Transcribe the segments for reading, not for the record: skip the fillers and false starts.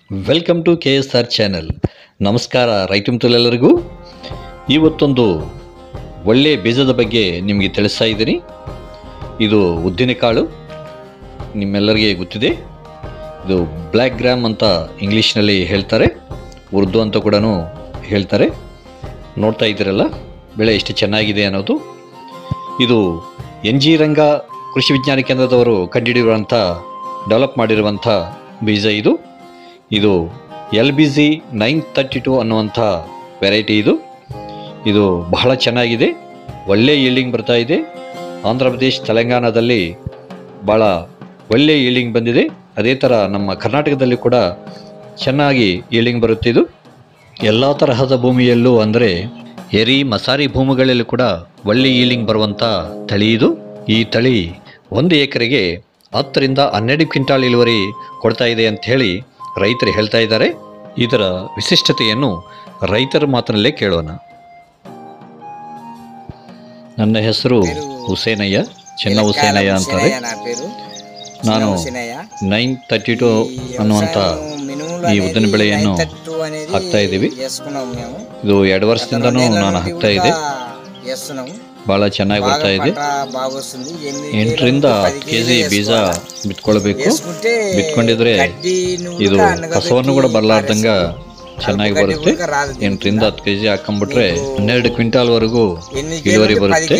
Welcome to KSR channel. ನಮಸ್ಕಾರ ರೈತ ಮಿತ್ರರೆಲ್ಲರಿಗೂ. ಇವತ್ತೊಂದು ಒಳ್ಳೆಯ ಬೀಜದ ಬಗ್ಗೆ ನಿಮಗೆ ತಿಳಿಸ್ತಾ ಇದ್ದೀನಿ. ಇದು ಉದ್ದಿನಕಾಳು, ನಿಮ್ಮೆಲ್ಲರಿಗೆ ಗೊತ್ತಿದೆ. ಇದು ಬ್ಲ್ಯಾಕ್ ಗ್ರಾಮ್ ಅಂತ ಇಂಗ್ಲೀಷ್ನಲ್ಲಿ ಹೇಳ್ತಾರೆ, ಉರ್ದು ಅಂತ ಕೂಡ ಹೇಳ್ತಾರೆ. ನೋಡ್ತಾ ಇದ್ದೀರಲ್ಲ ಬೆಳೆ ಎಷ್ಟು ಚೆನ್ನಾಗಿದೆ ಅನ್ನೋದು. ಇದು NG ರಂಗ ಕೃಷಿ ವಿಜ್ಞಾನ ಕೇಂದ್ರದವರು ಕಂಡುಹಿಡಿಯುವಂಥ ಡೆವಲಪ್ ಮಾಡಿರುವಂಥ ಬೀಜ ಇದು LBG 932 ಅನ್ನುವಂಥ ವೆರೈಟಿ. ಇದು ಬಹಳ ಚೆನ್ನಾಗಿದೆ, ಒಳ್ಳೆ ಈಲ್ಡಿಂಗ್ ಬರ್ತಾ ಇದೆ. ಆಂಧ್ರ ಪ್ರದೇಶ್ ತೆಲಂಗಾಣದಲ್ಲಿ ಭಾಳ ಒಳ್ಳೆ ಈಲ್ಡಿಂಗ್ ಬಂದಿದೆ. ಅದೇ ಥರ ನಮ್ಮ ಕರ್ನಾಟಕದಲ್ಲಿ ಕೂಡ ಚೆನ್ನಾಗಿ ಈಲ್ಡಿಂಗ್ ಬರುತ್ತೆ. ಇದು ಎಲ್ಲ ತರಹದ ಭೂಮಿಯಲ್ಲೂ ಅಂದರೆ ಎರಿ ಮಸಾರಿ ಭೂಮಿಗಳಲ್ಲೂ ಕೂಡ ಒಳ್ಳೆ ಈಲ್ಡಿಂಗ್ ಬರುವಂಥ ತಳಿ ಇದು. ಈ ತಳಿ 1 ಎಕರೆಗೆ 10 ರಿಂದ 12 ಕ್ವಿಂಟಾಲ್ ಇಳುವರಿ ಕೊಡ್ತಾ ಇದೆ ಅಂತ ಹೇಳಿ ರೈತರು ಹೇಳ್ತಾ ಇದ್ದಾರೆ. ಇದರ ವಿಶಿಷ್ಟತೆಯನ್ನು ರೈತರ ಮಾತಿನಲ್ಲೇ ಕೇಳೋಣ. ನನ್ನ ಹೆಸರು ಹುಸೇನಯ್ಯ, ಚಿನ್ನ ಹುಸೇನಯ್ಯ ಅಂತಾರೆ. ನಾನು 932 ಅನ್ನುವಂಥ ಈ ಉದ್ದಿನ ಬೆಳೆಯನ್ನು ಹಾಕ್ತಾ ಇದ್ದೀವಿ. ಇದು 2 ವರ್ಷದಿಂದನೂ ನಾನು ಹಾಕ್ತಾ ಇದ್ದೆ. ಭಾಳ ಚೆನ್ನಾಗಿ ಬರ್ತಾ ಇದೆ. 8 ರಿಂದ 10 kg ಬೀಜ ಬಿತ್ಕೊಳ್ಬೇಕು. ಬಿತ್ಕೊಂಡಿದ್ರೆ ಇದು ಕಸವನ್ನು ಕೂಡ ಬರಲಾರ್ದಂಗ ಚೆನ್ನಾಗಿ ಬರುತ್ತೆ. 8 ರಿಂದ 10 kg ಹಾಕೊಂಡ್ಬಿಟ್ರೆ 12 ಕ್ವಿಂಟಾಲ್ ವರೆಗೂ ಇಳುವರಿ ಬರುತ್ತೆ.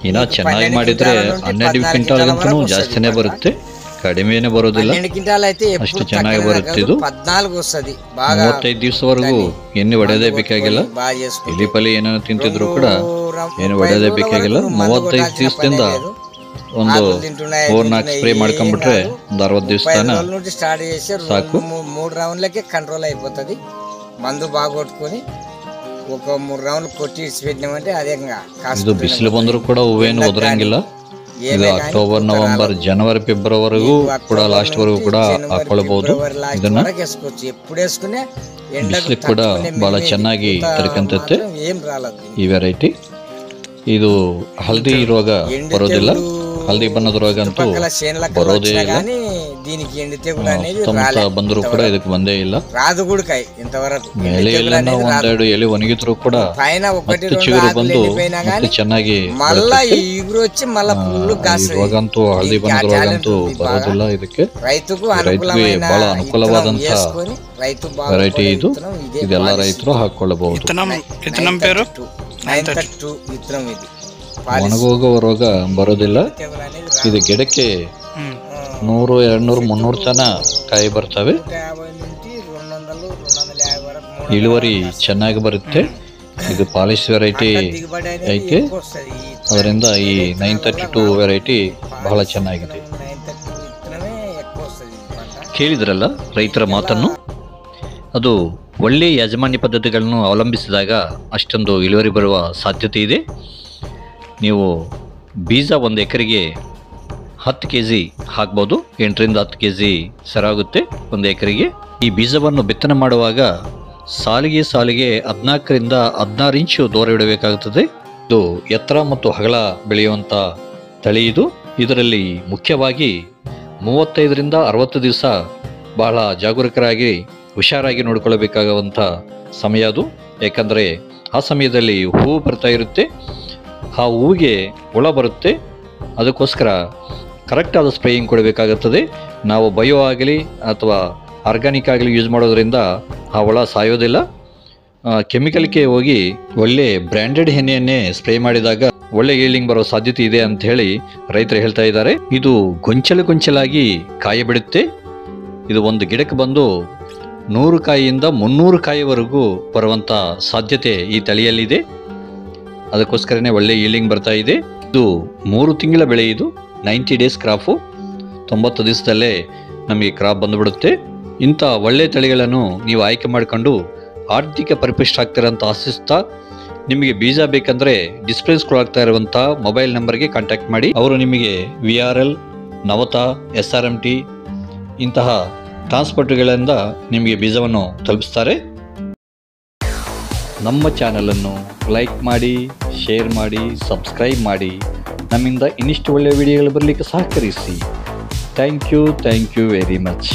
ಇನ್ನ ಚೆನ್ನಾಗಿ ಮಾಡಿದ್ರೆ 12 ಕ್ವಿಂಟಾಲ್ಗಿಂತನೂ ಜಾಸ್ತಿನೇ ಬರುತ್ತೆ, ಕಡಿಮೆನೇ ಬರೋದಿಲ್ಲ, ಅಷ್ಟು ಚೆನ್ನಾಗಿ ಬರುತ್ತೆ. ಇದು 35 ದಿವಸವರೆಗೂ ಎಣ್ಣೆ ಹೊಡೆಯೋದೇ ಬೇಕಾಗಿಲ್ಲ. ಇಲಿಪಲಿ ಏನೇನು ತಿಂತಿದ್ರು ಕೂಡ ಏನು ಹೊಡೆಯೋದೇ ಬೇಕಾಗಿಲ್ಲ. 35 ದಿವಸದಿಂದ ಒಂದು 4-4 ಸ್ಪ್ರೇ ಮಾಡ್ಕೊಂಡ್ಬಿಟ್ರೆ ಒಂದು 60 ದಿವಸ ಸಾಕು. 3 రౌండ్లకే కంట్రోల్ అయిపోతుంది. మందు బాగా కొట్టుకొని ఒక 3 రౌండ్లు కొట్టి ఇచ్చిపెట్టినామంటే అదే. ಇದು ಬಿಸಿಲು ಬಂದರೂ ಕೂಡ ಹೂವೇನು ಒದರಂಗಿಲ್ಲ. ಇದು ಅಕ್ಟೋಬರ್, ನವೆಂಬರ್, ಜನವರಿ, ಫೆಬ್ರವರಿಗೂ ಕೂಡ ಲಾಸ್ಟ್ ವರೆಗೂ ಕೂಡ ಹಾಕೊಳ್ಬಹುದು. ಇದನ್ನ ಬಿಸಿಲಿಗೆ ಕೂಡ ಬಹಳ ಚೆನ್ನಾಗಿ ತಡ್ಕಂತೈತೆ ಈ ವೆರೈಟಿ. ಇದು ಹಳದಿ ರೋಗ ಬರೋದಿಲ್ಲ, ಹಳದಿ ಬಣ್ಣದ ರೋಗ ಅಂತೂ ಬರೋದೇ ಇಲ್ಲ. ಸುತ್ತಮುತ್ತ ಬಂದರೂ ಕೂಡ ಇದಕ್ಕೆ ಬಂದೇ ಇಲ್ಲ. ಎಲೆಯೆಲ್ಲ ಒಂದೆರಡು ಎಲೆ ಒಣಗಿದ್ರು ಕೂಡ 10 ಚಿಗುರು ಬಂದು ಮತ್ತೆ ಚೆನ್ನಾಗಿ ರೋಗ ಅಂತೂ ಹಳದಿ ಬಣ್ಣದ ರೋಗ ಅಂತೂ ಬರೋದಿಲ್ಲ. ಇದಕ್ಕೆ ರೈತರಿಗೆ ಬಹಳ ಅನುಕೂಲವಾದಂತ ವೆರೈಟಿ ಇದು. ಇದೆಲ್ಲ ರೈತರು ಹಾಕೊಳ್ಳಬಹುದು. ಒಣಗೋಗುವ ರೋಗ ಬರೋದಿಲ್ಲ. ಇದು ಗಿಡಕ್ಕೆ 100, 200, 300 ತನ ಕಾಯಿ ಬರ್ತವೆ. ಇಳುವರಿ ಚೆನ್ನಾಗಿ ಬರುತ್ತೆ. ಇದು ಪಾಲಿಶ್ ವೆರೈಟಿ ಐತೆ, ಅದರಿಂದ ಈ 932 ವೆರೈಟಿ ಬಹಳ ಚೆನ್ನಾಗಿದೆ. ಕೇಳಿದ್ರಲ್ಲ ರೈತರ ಮಾತನ್ನು. ಅದು ಒಳ್ಳೆಯ ಯಾಜಮಾನ್ಯ ಪದ್ಧತಿಗಳನ್ನು ಅವಲಂಬಿಸಿದಾಗ ಅಷ್ಟೊಂದು ಇಳುವರಿ ಬರುವ ಸಾಧ್ಯತೆ ಇದೆ. ನೀವು ಬೀಜ 1 ಎಕರೆಗೆ 10 kg ಹಾಕ್ಬೋದು. 8 ರಿಂದ 10 kg ಸರಾಗುತ್ತೆ 1 ಎಕರೆಗೆ. ಈ ಬೀಜವನ್ನು ಬಿತ್ತನೆ ಮಾಡುವಾಗ ಸಾಲಿಗೆ 14 ರಿಂದ 16 ಇಂಚು ದೂರ ಇಡಬೇಕಾಗುತ್ತದೆ. ಇದು ಎತ್ತರ ಮತ್ತು ಅಗಲ ಬೆಳೆಯುವಂಥ ತಳಿ ಇದು. ಇದರಲ್ಲಿ ಮುಖ್ಯವಾಗಿ 35 ರಿಂದ 60 ದಿವಸ ಬಹಳ ಜಾಗರೂಕರಾಗಿ ಹುಷಾರಾಗಿ ನೋಡಿಕೊಳ್ಳಬೇಕಾಗುವಂಥ ಸಮಯ ಅದು. ಯಾಕಂದರೆ ಆ ಸಮಯದಲ್ಲಿ ಹೂವು ಬರ್ತಾ ಇರುತ್ತೆ, ಆ ಹೂವಿಗೆ ಹುಳ ಬರುತ್ತೆ. ಅದಕ್ಕೋಸ್ಕರ ಕರೆಕ್ಟಾದ ಸ್ಪ್ರೇಯಿಂಗ್ ಕೊಡಬೇಕಾಗುತ್ತದೆ. ನಾವು ಬಯೋ ಆಗಲಿ ಅಥವಾ ಆರ್ಗ್ಯಾನಿಕ್ ಆಗಲಿ ಯೂಸ್ ಮಾಡೋದ್ರಿಂದ ಆ ಹುಳ ಸಾಯೋದಿಲ್ಲ. ಕೆಮಿಕಲ್ಗೆ ಹೋಗಿ ಒಳ್ಳೆ ಬ್ರ್ಯಾಂಡೆಡ್ ಎಣ್ಣೆಯನ್ನೇ ಸ್ಪ್ರೇ ಮಾಡಿದಾಗ ಒಳ್ಳೆ ಈಲ್ಡಿಂಗ್ ಬರೋ ಸಾಧ್ಯತೆ ಇದೆ ಅಂತ ಹೇಳಿ ರೈತರು ಹೇಳ್ತಾ ಇದ್ದಾರೆ. ಇದು ಗೊಂಚಲಾಗಿ ಕಾಯಿ ಬಿಡುತ್ತೆ. ಇದು ಒಂದು ಗಿಡಕ್ಕೆ ಬಂದು 100 ಕಾಯಿಯಿಂದ 300 ಕಾಯಿವರೆಗೂ ಬರುವಂಥ ಸಾಧ್ಯತೆ ಈ ತಳಿಯಲ್ಲಿದೆ. ಅದಕ್ಕೋಸ್ಕರನೇ ಒಳ್ಳೆ ಈಲ್ಡಿಂಗ್ ಬರ್ತಾ ಇದೆ. ಇದು 3 ತಿಂಗಳ ಬೆಳೆ. ಇದು 90 ಡೇಸ್ ಕ್ರಾಪು. 90 ದಿವಸದಲ್ಲೇ ನಮಗೆ ಕ್ರಾಪ್ ಬಂದುಬಿಡುತ್ತೆ. ಇಂಥ ಒಳ್ಳೆ ತಳಿಗಳನ್ನು ನೀವು ಆಯ್ಕೆ ಮಾಡಿಕೊಂಡು ಆರ್ಥಿಕ ಪರಿಪುಷ್ಟ ಆಗ್ತೀರಂತ ಆಶಿಸ್ತಾ, ನಿಮಗೆ ಬೀಜ ಬೇಕಂದರೆ ಡಿಸ್ಪ್ಲೇ ಸ್ಕ್ರೋಲ್ ಆಗ್ತಾ ಇರುವಂಥ ಮೊಬೈಲ್ ನಂಬರ್ಗೆ ಕಾಂಟ್ಯಾಕ್ಟ್ ಮಾಡಿ. ಅವರು ನಿಮಗೆ VRL, ನವತಾ, SRMT ಇಂತಹ ಟ್ರಾನ್ಸ್ಪೋರ್ಟ್ಗಳಿಂದ ನಿಮಗೆ ಬೀಜವನ್ನು ತಲುಪಿಸ್ತಾರೆ. ನಮ್ಮ ಚಾನಲನ್ನು ಲೈಕ್ ಮಾಡಿ, ಶೇರ್ ಮಾಡಿ, ಸಬ್ಸ್ಕ್ರೈಬ್ ಮಾಡಿ. ನಮ್ಮಿಂದ ಇನ್ನಿಷ್ಟು ಒಳ್ಳೆಯ ವಿಡಿಯೋಗಳು ಬರಲಿಕ್ಕೆ ಸಹಕರಿಸಿ. Thank you very much.